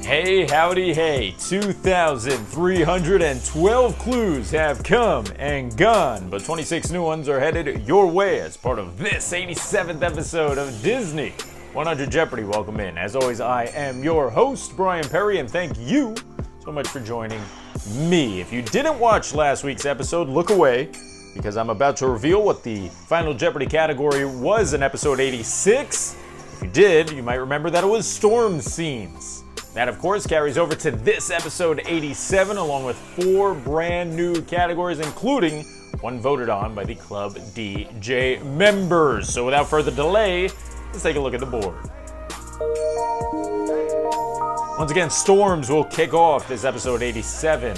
Hey, howdy, hey, 2,312 clues have come and gone, but 26 new ones are headed your way as part of this 87th episode of Disney 100 Jeopardy. Welcome in. As always, I am your host, Bryan Perri, and thank you so much for joining me. If you didn't watch last week's episode, look away, because I'm about to reveal what the final Jeopardy category was in episode 86. If you did, you might remember that it was storm scenes. That, of course, carries over to this episode 87, along with 4 brand new categories, including one voted on by the Club DJ members. So without further delay, let's take a look at the board. Once again, storms will kick off this episode 87.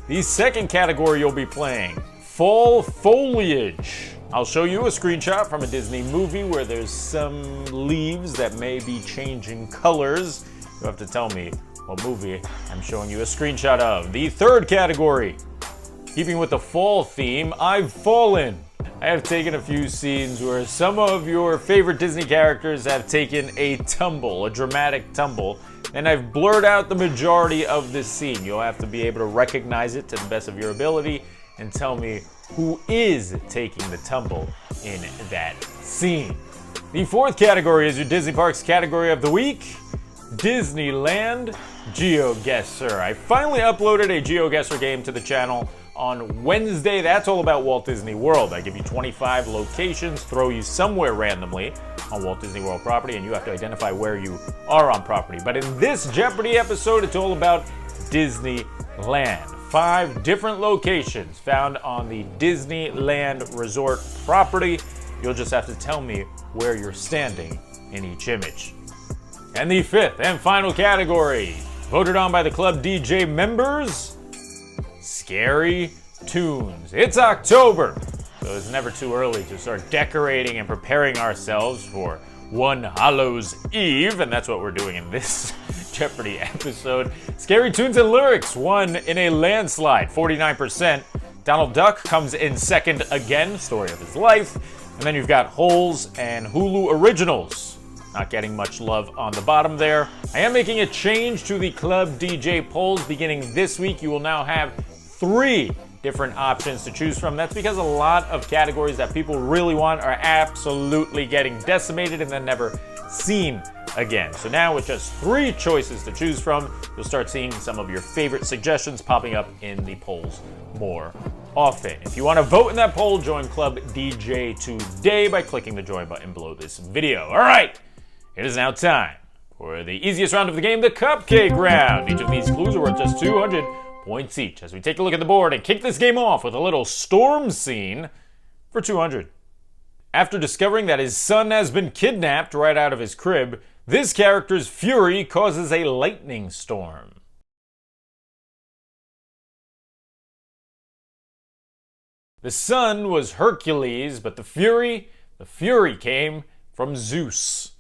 The second category you'll be playing, fall foliage. I'll show you a screenshot from a Disney movie where there's some leaves that may be changing colors. You have to tell me what movie I'm showing you a screenshot of. The third category, keeping with the fall theme, I've fallen. I have taken a few scenes where some of your favorite Disney characters have taken a tumble, a dramatic tumble, and I've blurred out the majority of this scene. You'll have to be able to recognize it to the best of your ability and tell me who is taking the tumble in that scene. The fourth category is your Disney Parks category of the week, Disneyland Geoguessr. I finally uploaded a Geoguessr game to the channel on Wednesday. That's all about Walt Disney World. I give you 25 locations, throw you somewhere randomly on Walt Disney World property, and you have to identify where you are on property. But in this Jeopardy episode, it's all about Disneyland. 5 different locations found on the Disneyland Resort property. You'll just have to tell me where you're standing in each image. And the fifth and final category, voted on by the Club DJ members, scary tunes. It's October, so it's never too early to start decorating and preparing ourselves for One Hallows Eve, and that's what we're doing in this Jeopardy episode. Scary tunes and lyrics won in a landslide, 49%. Donald Duck comes in second again, story of his life. And then you've got Holes and Hulu Originals. Not getting much love on the bottom there. I am making a change to the Club DJ polls beginning this week. You will now have 3 different options to choose from. That's because a lot of categories that people really want are absolutely getting decimated and then never seen again. So now with just 3 choices to choose from, you'll start seeing some of your favorite suggestions popping up in the polls more often. If you want to vote in that poll, join Club DJ today by clicking the join button below this video. All right. It is now time for the easiest round of the game, the Cupcake Round. Each of these clues are worth just 200 points each as we take a look at the board and kick this game off with a little storm scene for 200. After discovering that his son has been kidnapped right out of his crib, this character's fury causes a lightning storm. The son was Hercules, but the fury came from Zeus.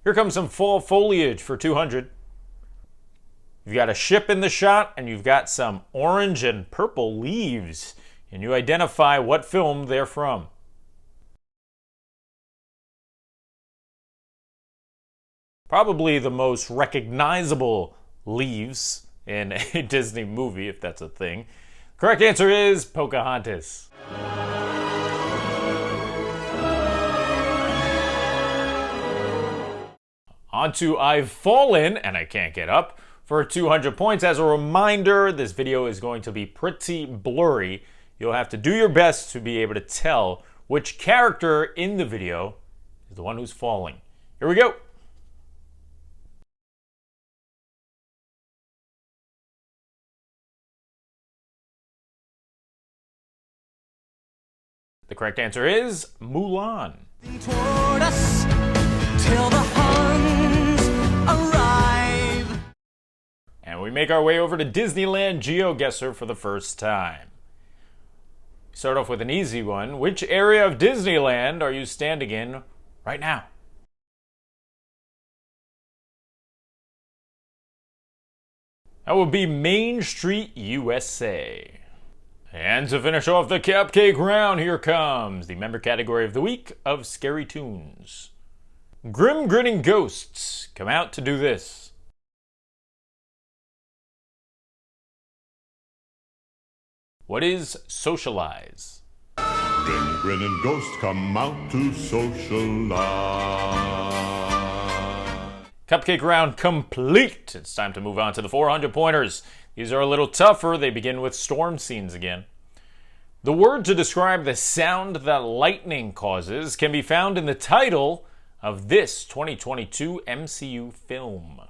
Here comes some fall foliage for 200. You've got a ship in the shot, and you've got some orange and purple leaves. Can you identify what film they're from? Probably the most recognizable leaves in a Disney movie, if that's a thing. Correct answer is Pocahontas. On to I've Fallen, and I Can't Get Up, for 200 points. As a reminder, this video is going to be pretty blurry. You'll have to do your best to be able to tell which character in the video is the one who's falling. Here we go. The correct answer is Mulan. Toward us till the Huns arrive. And we make our way over to Disneyland Geoguessr for the first time. Start off with an easy one. Which area of Disneyland are you standing in right now? That would be Main Street, USA. And to finish off the cupcake round, here comes the member category of the week of Scary Tunes. Grim Grinning Ghosts come out to do this. What is Socialize? Grim grinning ghosts come out to socialize. Cupcake round complete. It's time to move on to the 400 pointers. These are a little tougher. They begin with storm scenes again. The word to describe the sound that lightning causes can be found in the title of this 2022 MCU film.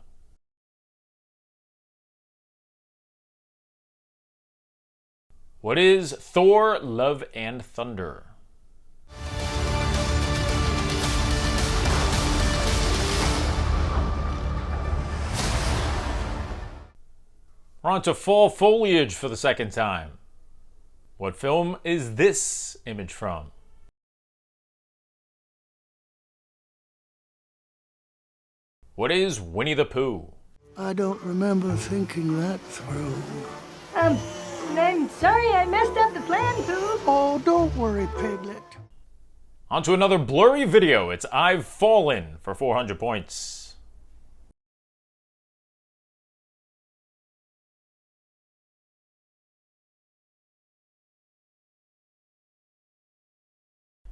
What is Thor, Love and Thunder? We're on to fall foliage for the second time. What film is this image from? What is Winnie the Pooh? I don't remember thinking that through. I'm sorry I messed up the plan, Pooh. Oh, don't worry, Piglet. On to another blurry video. It's I've Fallen for 400 points.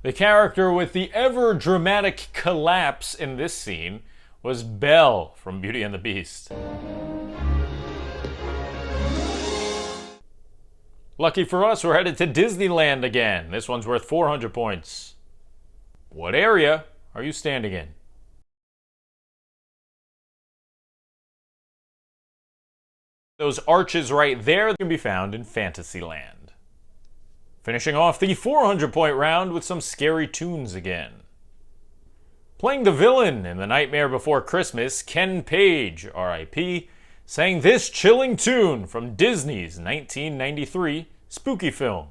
The character with the ever-dramatic collapse in this scene was Belle from Beauty and the Beast. Lucky for us, we're headed to Disneyland again. This one's worth 400 points. What area are you standing in? Those arches right there can be found in Fantasyland. Finishing off the 400-point round with some scary tunes again. Playing the villain in The Nightmare Before Christmas, Ken Page, R.I.P., sang this chilling tune from Disney's 1993 spooky film.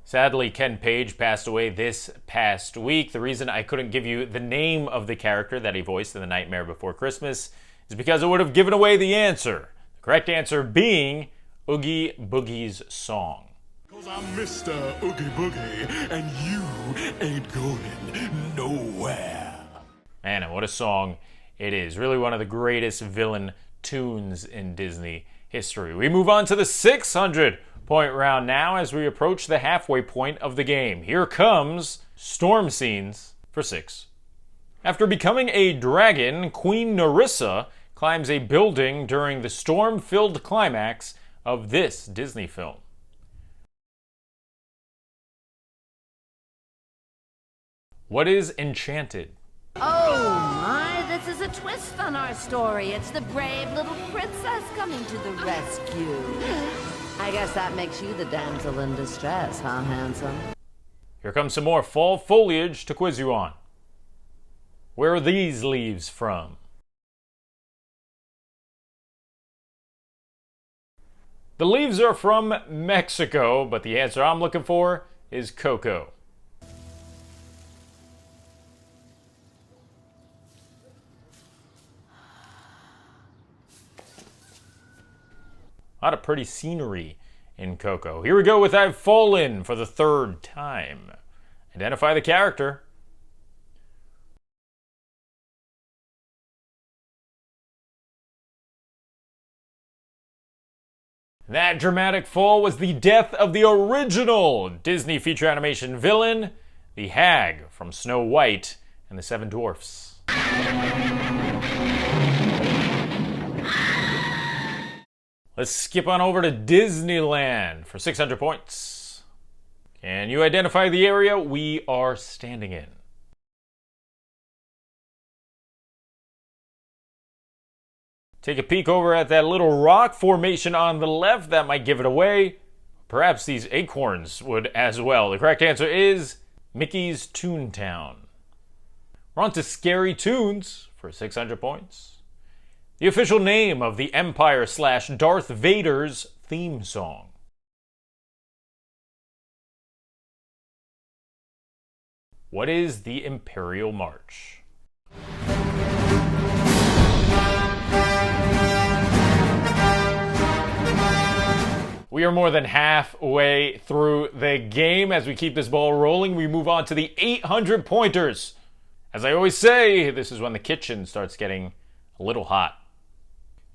Sadly, Ken Page passed away this past week. The reason I couldn't give you the name of the character that he voiced in The Nightmare Before Christmas is because it would have given away the answer. The correct answer being Oogie Boogie's song. 'Cause I'm Mr. Oogie Boogie, and you ain't going nowhere. Man, and what a song it is. Really one of the greatest villain tunes in Disney history. We move on to the 600-point round now as we approach the halfway point of the game. Here comes storm scenes for 6. After becoming a dragon, Queen Narissa climbs a building during the storm-filled climax of this Disney film. What is Enchanted? Oh my, this is a twist on our story. It's the brave little princess coming to the rescue. I guess that makes you the damsel in distress, huh, handsome? Here comes some more fall foliage to quiz you on. Where are these leaves from? The leaves are from Mexico, but the answer I'm looking for is cocoa. A lot of pretty scenery in Coco. Here we go with I've Fallen for the 3rd time. Identify the character. That dramatic fall was the death of the original Disney feature animation villain, the Hag from Snow White and the Seven Dwarfs. Let's skip on over to Disneyland for 600 points. Can you identify the area we are standing in? Take a peek over at that little rock formation on the left. That might give it away. Perhaps these acorns would as well. The correct answer is Mickey's Toontown. We're on to Scary Tunes for 600 points. The official name of the Empire/Darth Vader's theme song. What is the Imperial March? We are more than halfway through the game. As we keep this ball rolling, we move on to the 800 pointers. As I always say, this is when the kitchen starts getting a little hot.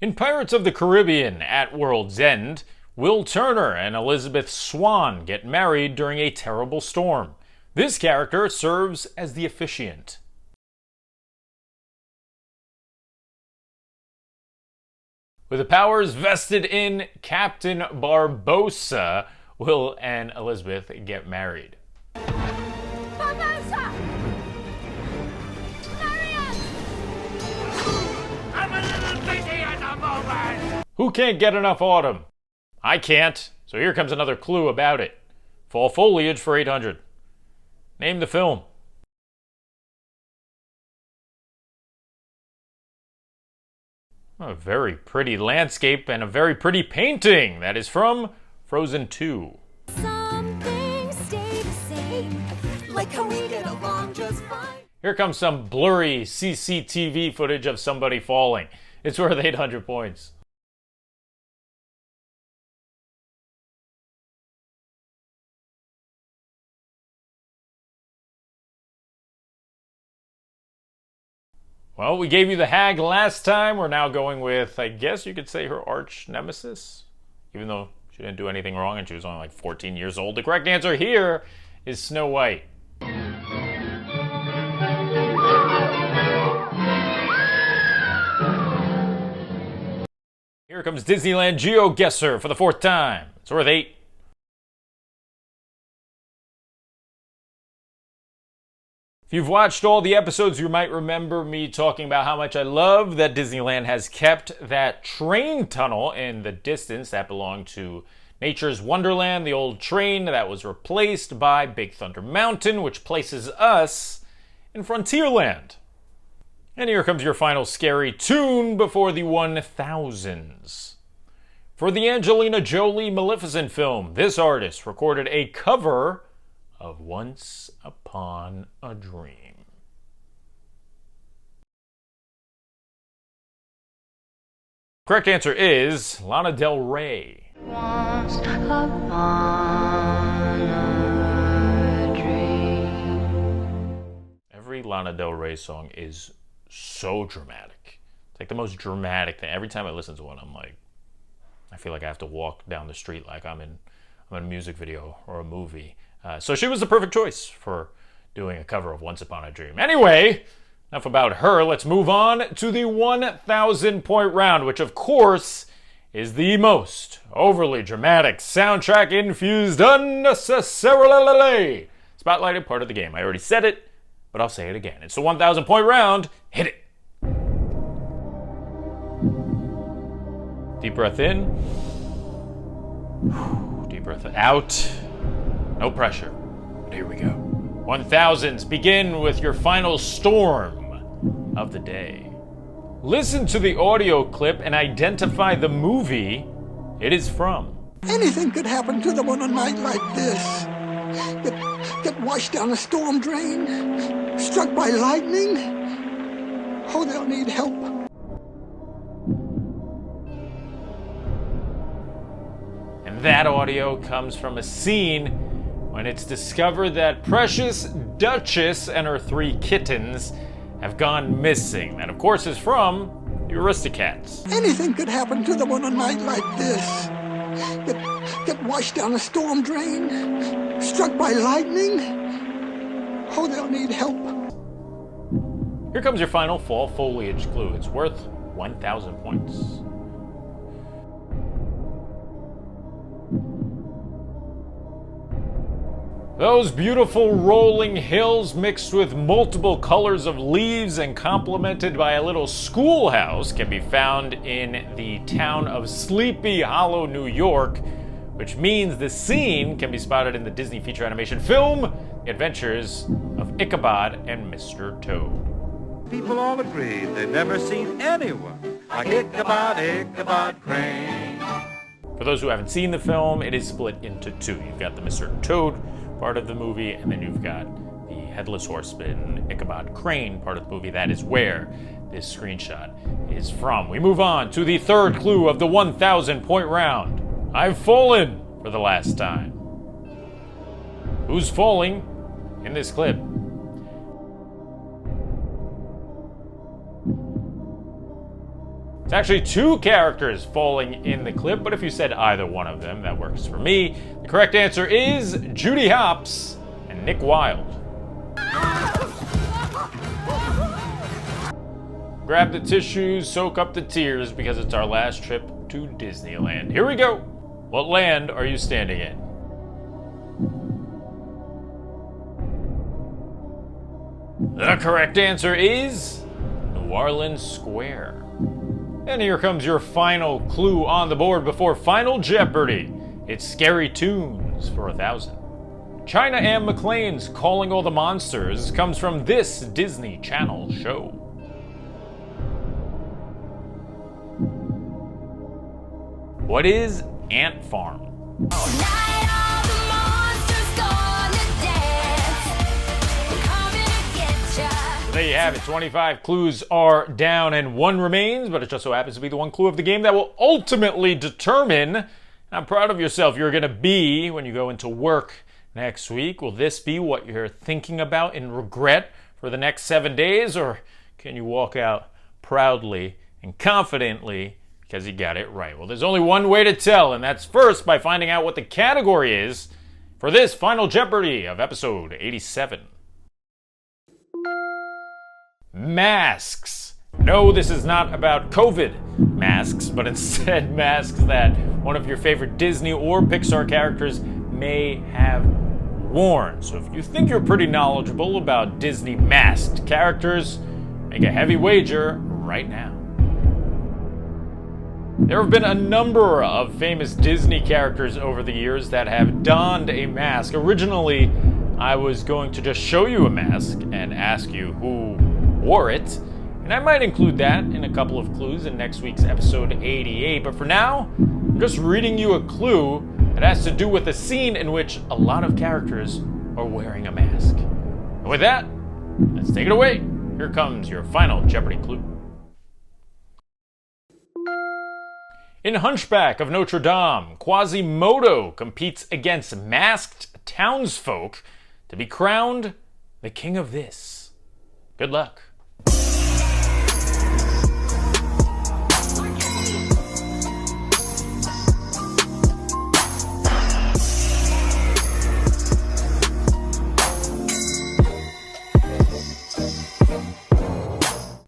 In Pirates of the Caribbean at World's End, Will Turner and Elizabeth Swann get married during a terrible storm. This character serves as the officiant. With the powers vested in Captain Barbossa, Will and Elizabeth get married. Barbossa! Marry us! I'm a little busy at the moment. Who can't get enough autumn? I can't, so here comes another clue about it. Fall foliage for 800. Name the film. A very pretty landscape and a very pretty painting. That is from Frozen 2. Some things stay the same, like how we get along just fine. Here comes some blurry CCTV footage of somebody falling. It's worth 800 points. Well, we gave you the hag last time. We're now going with, I guess you could say, her arch nemesis. Even though she didn't do anything wrong and she was only like 14 years old. The correct answer here is Snow White. Here comes Disneyland Geoguessr for the 4th time. It's worth 8. If you've watched all the episodes, you might remember me talking about how much I love that Disneyland has kept that train tunnel in the distance that belonged to Nature's Wonderland, the old train that was replaced by Big Thunder Mountain, which places us in Frontierland. And here comes your final scary tune before the 1000s. For the Angelina Jolie Maleficent film, this artist recorded a cover of Once Upon a Dream. Correct answer is Lana Del Rey. Once upon a dream. Every Lana Del Rey song is so dramatic. It's like the most dramatic thing. Every time I listen to one, I feel like I have to walk down the street like I'm in a music video or a movie. So she was the perfect choice for doing a cover of Once Upon a Dream. Anyway, enough about her. Let's move on to the 1,000 point round, which of course is the most overly dramatic, soundtrack infused, unnecessarily spotlighted part of the game. I already said it, but I'll say it again. It's the 1,000 point round. Hit it. Deep breath in. Deep breath out. No pressure. But here we go. 1000s, begin with your final storm of the day. Listen to the audio clip and identify the movie it is from. Anything could happen to them on a night like this. Get washed down a storm drain, struck by lightning. Oh, they'll need help. And that audio comes from a scene when it's discovered that Precious Duchess and her 3 kittens have gone missing. That, of course, is from the Aristocats. Anything could happen to them on a night like this. Get washed down a storm drain, struck by lightning. Oh, they'll need help. Here comes your final fall foliage clue. It's worth 1,000 points. Those beautiful rolling hills mixed with multiple colors of leaves and complemented by a little schoolhouse can be found in the town of Sleepy Hollow, New York, which means the scene can be spotted in the Disney feature animation film, The Adventures of Ichabod and Mr. Toad. People all agree they've never seen anyone like Ichabod Crane. For those who haven't seen the film, it is split into 2. You've got the Mr. Toad part of the movie, and then you've got the Headless Horseman, Ichabod Crane part of the movie. That is where this screenshot is from. We move on to the 3rd clue of the 1,000 point round. I've fallen for the last time. Who's falling in this clip? It's actually two characters falling in the clip, but if you said either one of them, that works for me. The correct answer is Judy Hopps and Nick Wilde. Grab the tissues, soak up the tears, because it's our last trip to Disneyland. Here we go. What land are you standing in? The correct answer is New Orleans Square. And here comes your final clue on the board before Final Jeopardy. It's Scary Tunes for 1,000. China Anne McClain's Calling All the Monsters comes from this Disney Channel show. What is Ant Farm? There you have it. 25 clues are down and one remains, but it just so happens to be the one clue of the game that will ultimately determine how proud of yourself you're going to be when you go into work next week. Will this be what you're thinking about in regret for the next 7 days, or can you walk out proudly and confidently because you got it right? Well, there's only one way to tell, and that's first by finding out what the category is for this Final Jeopardy of episode 87. Masks. No, this is not about COVID masks, but instead masks that one of your favorite Disney or Pixar characters may have worn. So if you think you're pretty knowledgeable about Disney masked characters, make a heavy wager right now. There have been a number of famous Disney characters over the years that have donned a mask. Originally, I was going to just show you a mask and ask you who wore it, and I might include that in a couple of clues in next week's episode 88, but for now, I'm just reading you a clue that has to do with a scene in which a lot of characters are wearing a mask. And with that, let's take it away. Here comes your final Jeopardy clue. In Hunchback of Notre Dame, Quasimodo competes against masked townsfolk to be crowned the king of this. Good luck.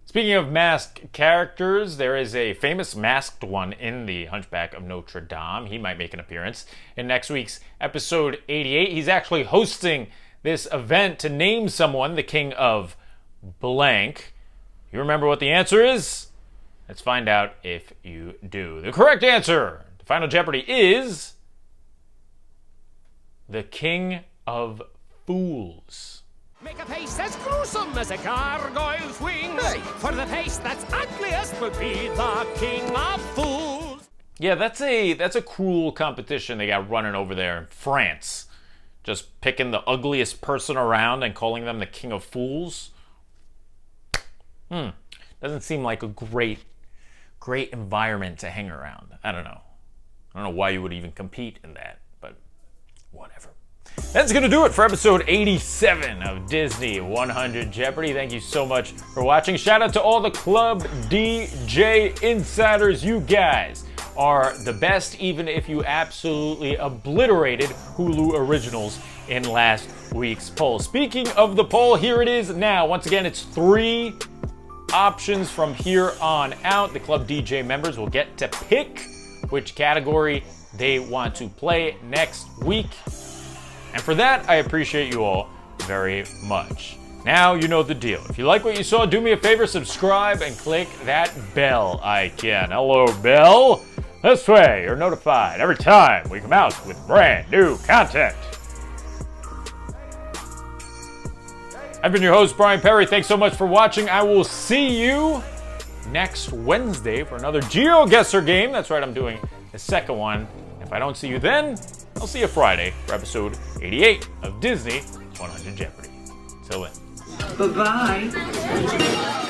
Speaking of masked characters, there is a famous masked one in the Hunchback of Notre Dame. He might make an appearance in next week's episode 88. He's actually hosting this event to name someone the king of blank. You remember what the answer is? Let's find out if you do. The correct answer to Final Jeopardy is the King of Fools. Make a face as gruesome as a gargoyle's wings. Hey. For the face that's ugliest will be the King of Fools. Yeah, that's a cruel competition they got running over there in France. Just picking the ugliest person around and calling them the King of Fools. Doesn't seem like a great environment to hang around. I don't know why you would even compete in that, but whatever. That's going to do it for episode 87 of Disney 100 Jeopardy. Thank you so much for watching. Shout out to all the Club DJ insiders. You guys are the best, even if you absolutely obliterated Hulu originals in last week's poll. Speaking of the poll, here it is now. Once again, it's 3 options from here on out. The Club DJ members will get to pick which category they want to play next week. And for that, I appreciate you all very much. Now you know the deal. If you like what you saw, do me a favor, subscribe and click that bell icon. Hello, Belle. This way, you're notified every time we come out with brand new content. I've been your host, Bryan Perri. Thanks so much for watching. I will see you next Wednesday for another Geoguessr game. That's right, I'm doing the second one. If I don't see you then, I'll see you Friday for episode 88 of Disney 100 Jeopardy. Till then. Bye-bye.